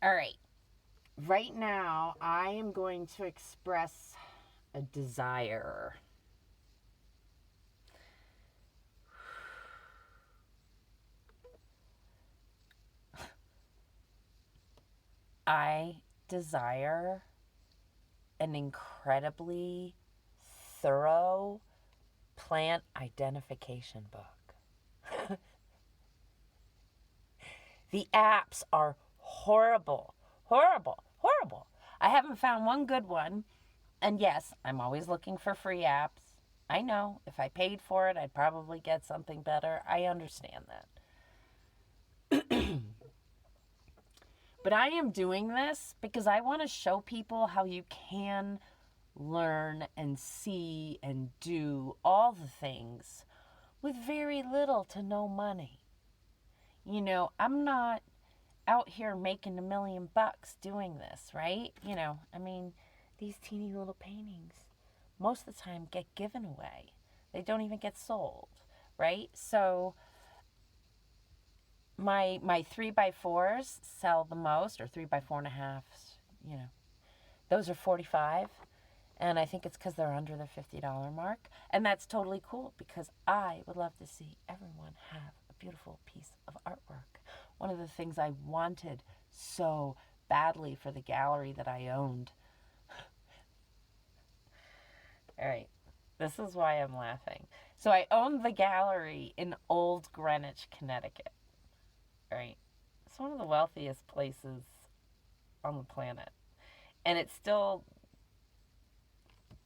All right. Right now, I am going to express a desire. I desire an incredibly thorough plant identification book. The apps are horrible, horrible, horrible. I haven't found one good one. And yes, I'm always looking for free apps. I know if I paid for it, I'd probably get something better. I understand that. But I am doing this because I want to show people how you can learn and see and do all the things with very little to no money. You know, I'm not out here making $1,000,000 doing this, right? You know, I mean, these teeny little paintings most of the time get given away. They don't even get sold, right? So my 3x4s sell the most, or 3x4.5s, you know. Those are 45, and I think it's because they're under the $50 mark, and that's totally cool because I would love to see everyone have a beautiful piece of artwork. One of the things I wanted so badly for the gallery that I owned. All right, this is why I'm laughing. So I owned the gallery in Old Greenwich, Connecticut. Right? It's one of the wealthiest places on the planet. And it still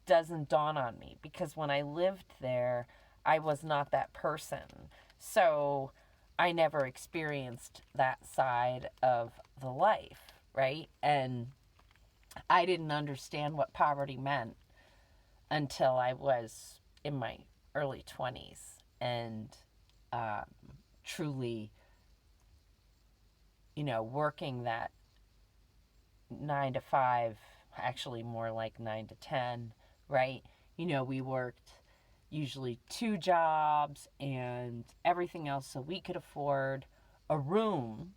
doesn't dawn on me because when I lived there, I was not that person. So I never experienced that side of the life, right? And I didn't understand what poverty meant until I was in my early 20s and truly, you know, working that 9 to 5, actually more like 9 to 10, right? You know, we worked usually 2 jobs and everything else so we could afford a room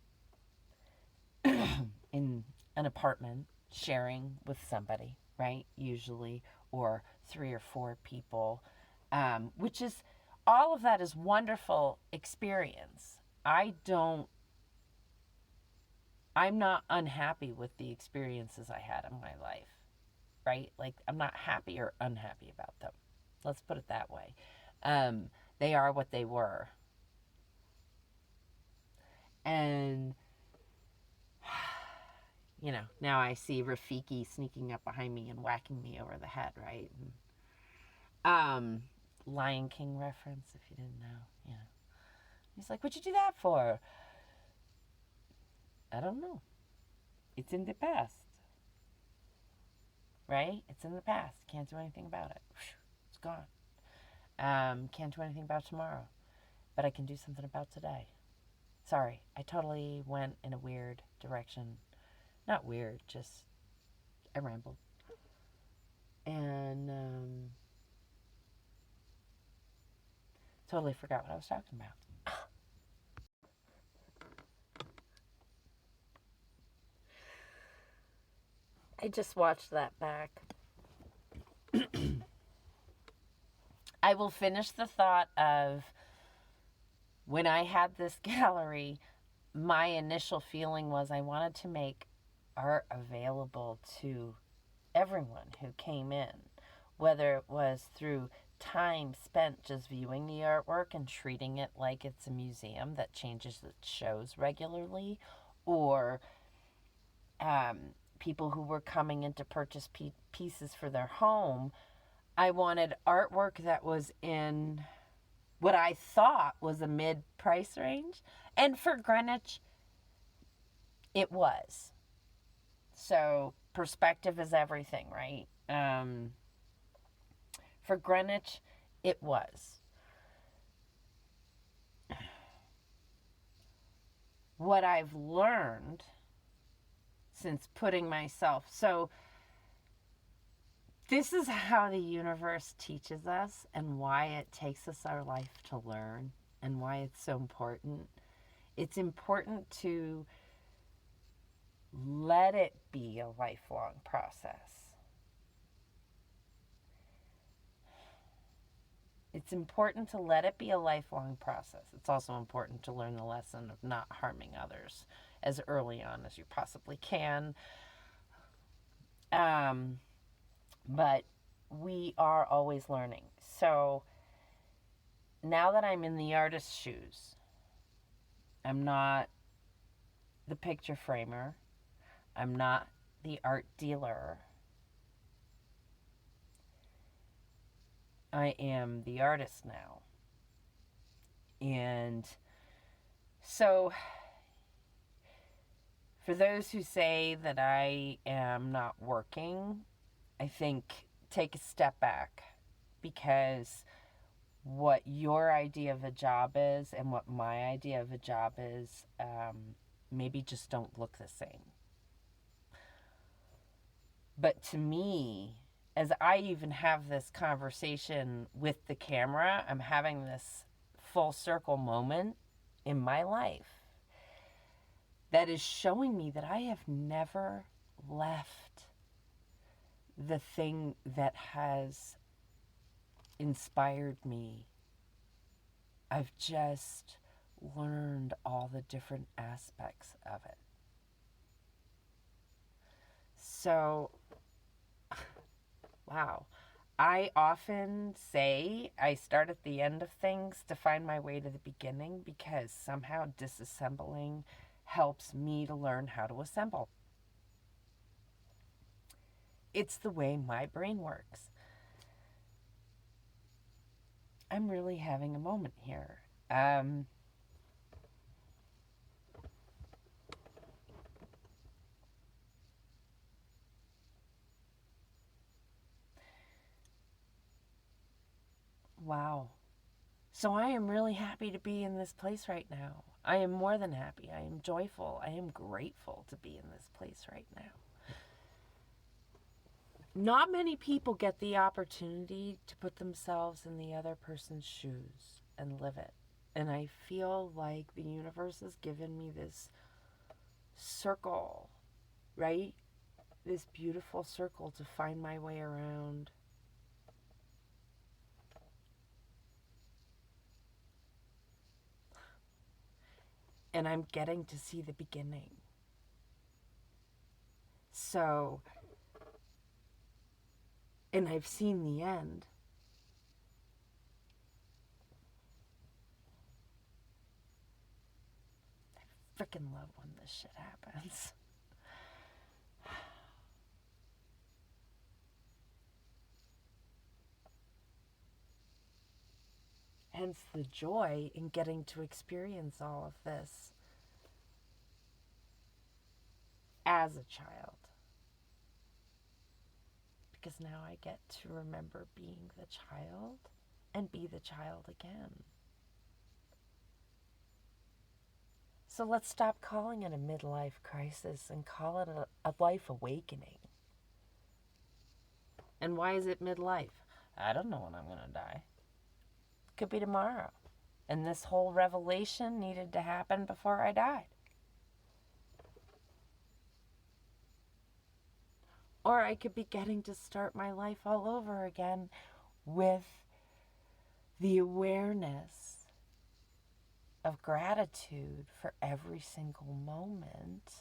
in an apartment sharing with somebody, right? Usually, or 3 or 4 people, which is all of that is wonderful experience. I'm not unhappy with the experiences I had in my life, right? Like, I'm not happy or unhappy about them. Let's put it that way. They are what they were. And, you know, now I see Rafiki sneaking up behind me and whacking me over the head, right? And, Lion King reference, if you didn't know, you know. He's like, what'd you do that for? I don't know. It's in the past, right? It's in the past. Can't do anything about it. It's gone. Can't do anything about tomorrow, but I can do something about today. Sorry, I totally went in a weird direction. Not weird, just I rambled. And totally forgot what I was talking about. I just watched that back. I will finish the thought of when I had this gallery, my initial feeling was I wanted to make art available to everyone who came in, whether it was through time spent just viewing the artwork and treating it like it's a museum that changes its shows regularly, or people who were coming in to purchase pieces for their home. I wanted artwork that was in what I thought was a mid price range. And for Greenwich, it was. So perspective is everything, right? For Greenwich, it was. What I've learned since putting myself, so this is how the universe teaches us and why it takes us our life to learn and why it's so important. It's important to let it be a lifelong process. It's important to let it be a lifelong process. It's also important to learn the lesson of not harming others as early on as you possibly can. But we are always learning. So now that I'm in the artist's shoes, I'm not the picture framer. I'm not the art dealer. I am the artist now. And so, for those who say that I am not working, I think take a step back, because what your idea of a job is and what my idea of a job is maybe just don't look the same. But to me, as I even have this conversation with the camera, I'm having this full circle moment in my life that is showing me that I have never left the thing that has inspired me. I've just learned all the different aspects of it. So, wow. I often say I start at the end of things to find my way to the beginning, because somehow disassembling helps me to learn how to assemble. It's the way my brain works. I'm really having a moment here. Wow. So I am really happy to be in this place right now. I am more than happy. I am joyful. I am grateful to be in this place right now. Not many people get the opportunity to put themselves in the other person's shoes and live it. And I feel like the universe has given me this circle, right? This beautiful circle to find my way around. And I'm getting to see the beginning. So, and I've seen the end. I freaking love when this shit happens. Hence the joy in getting to experience all of this as a child. Because now I get to remember being the child and be the child again. So let's stop calling it a midlife crisis and call it a life awakening. And why is it midlife? I don't know when I'm going to die. Could be tomorrow. And this whole revelation needed to happen before I died. Or I could be getting to start my life all over again with the awareness of gratitude for every single moment,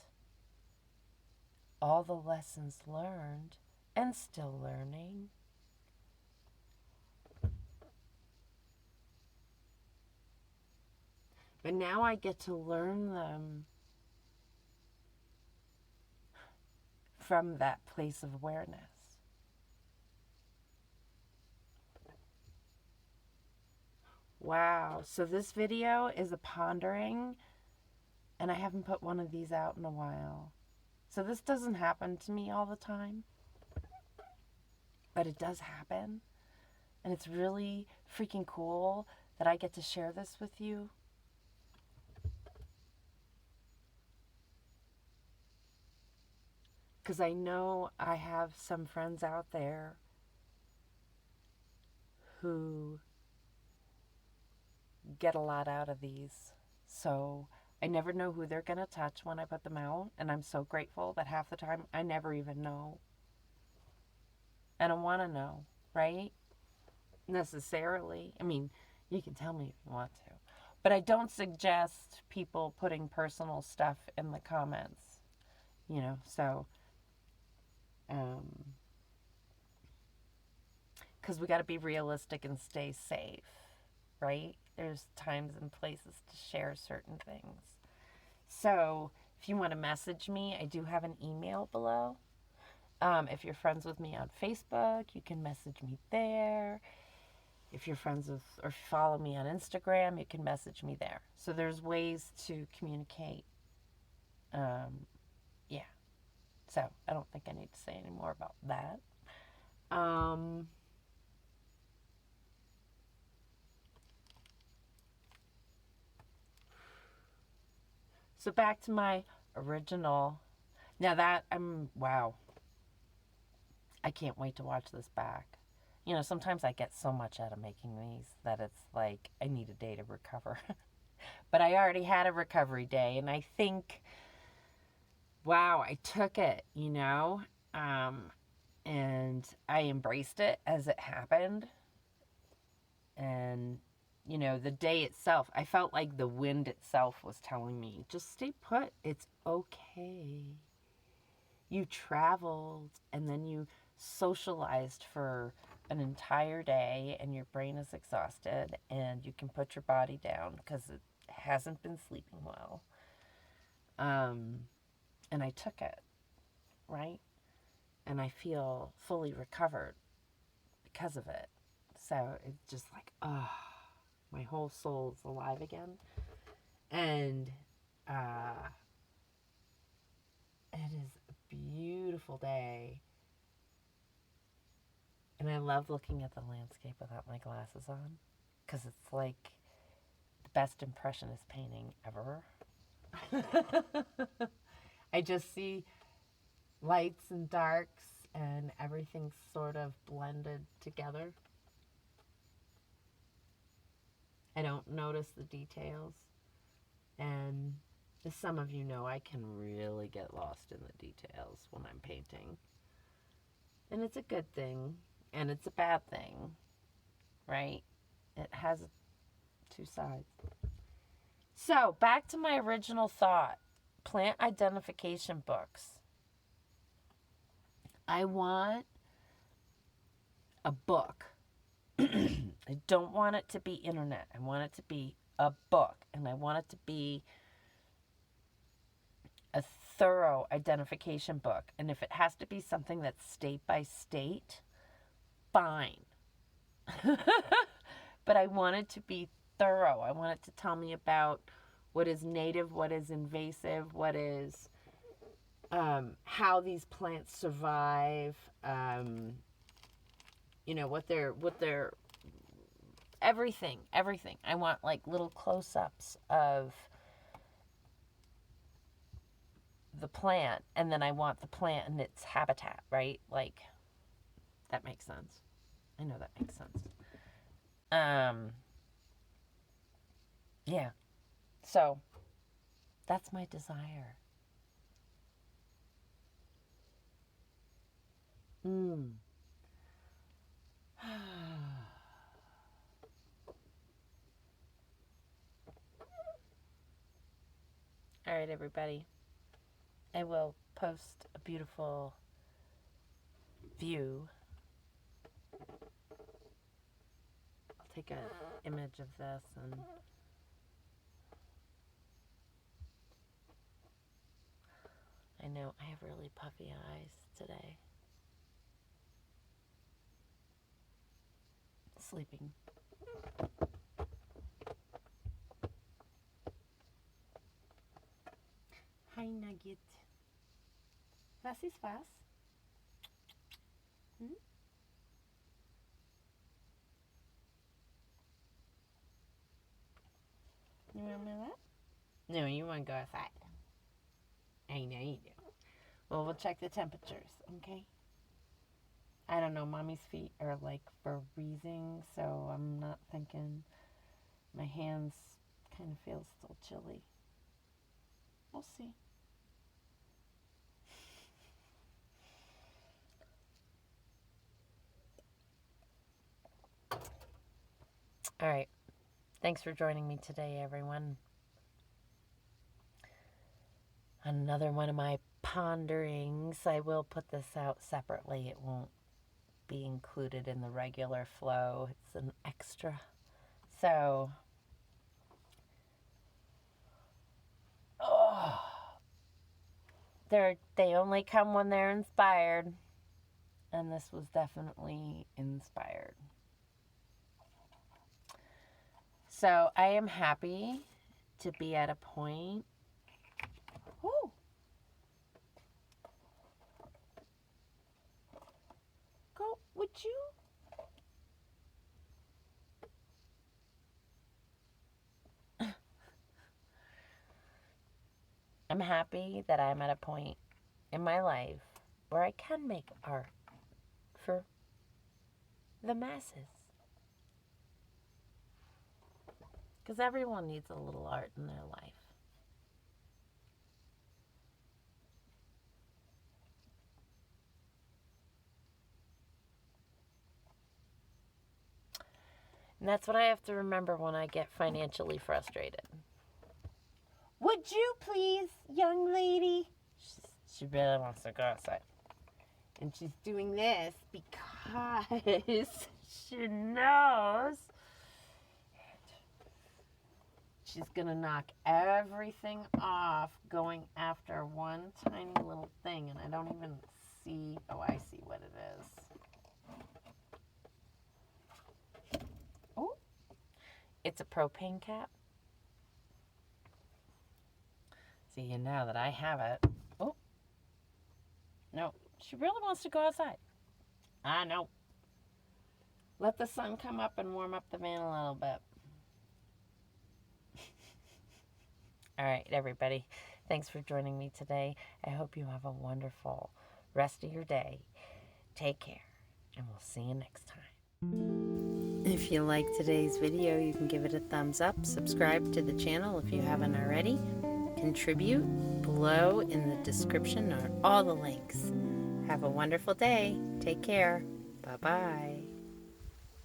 all the lessons learned and still learning. But now I get to learn them from that place of awareness. Wow, so this video is a pondering, and I haven't put one of these out in a while. So this doesn't happen to me all the time, but it does happen, and it's really freaking cool that I get to share this with you. Because I know I have some friends out there who get a lot out of these. So I never know who they're going to touch when I put them out. And I'm so grateful that half the time I never even know. I don't want to know, right? Necessarily. I mean, you can tell me if you want to. But I don't suggest people putting personal stuff in the comments, so, because we got to be realistic and stay safe, right? There's times and places to share certain things. So if you want to message me, I do have an email below. If you're friends with me on Facebook, you can message me there. If you're friends with or follow me on Instagram, you can message me there. So there's ways to communicate. Yeah. So I don't think I need to say any more about that. So back to my original. Now that wow. I can't wait to watch this back. Sometimes I get so much out of making these that it's like I need a day to recover. But I already had a recovery day, and I think, wow, I took it, and I embraced it as it happened. And, the day itself, I felt like the wind itself was telling me, just stay put. It's okay. You traveled, and then you socialized for an entire day, and your brain is exhausted, and you can put your body down because it hasn't been sleeping well. And I took it, right? And I feel fully recovered because of it. So it's just like, my whole soul's alive again. And it is a beautiful day. And I love looking at the landscape without my glasses on, because it's like the best impressionist painting ever. I just see lights and darks, and everything's sort of blended together. I don't notice the details. And as some of you know, I can really get lost in the details when I'm painting. And it's a good thing, and it's a bad thing, right? It has two sides. So, back to my original thought. Plant identification books. I want a book. I don't want it to be internet. I want it to be a book. And I want it to be a thorough identification book. And if it has to be something that's state by state, fine. But I want it to be thorough. I want it to tell me about what is native, what is invasive, what is how these plants survive, what they're everything. I want like little close-ups of the plant, and then I want the plant in its habitat, right? Like, that makes sense. I know that makes sense. Yeah. So, that's my desire. All right, everybody. I will post a beautiful view. I'll take an image of this, and I know I have really puffy eyes today. Sleeping. Hi, Nugget. Was ist was? You remember that? No, you want to go outside. I know you do. Well, we'll check the temperatures, okay? I don't know. Mommy's feet are like freezing, so I'm not thinking. My hands kind of feel still chilly. We'll see. All right. Thanks for joining me today, everyone. Another one of my ponderings. I will put this out separately. It won't be included in the regular flow. It's an extra. So, they only come when they're inspired. And this was definitely inspired. So I am happy to be at a point. Woo! Go, would you? I'm happy that I'm at a point in my life where I can make art for the masses. Because everyone needs a little art in their life. And that's what I have to remember when I get financially frustrated. Would you please, young lady? She really wants to go outside. And she's doing this because she knows she's going to knock everything off going after one tiny little thing. And I don't even see. Oh, I see what it is. Oh, it's a propane cap. See, and now that I have it. Oh, no, she really wants to go outside. I know. Let the sun come up and warm up the van a little bit. All right, everybody. Thanks for joining me today. I hope you have a wonderful rest of your day. Take care, and we'll see you next time. If you like today's video, you can give it a thumbs up. Subscribe to the channel if you haven't already. Contribute. Below in the description are all the links. Have a wonderful day. Take care. Bye-bye.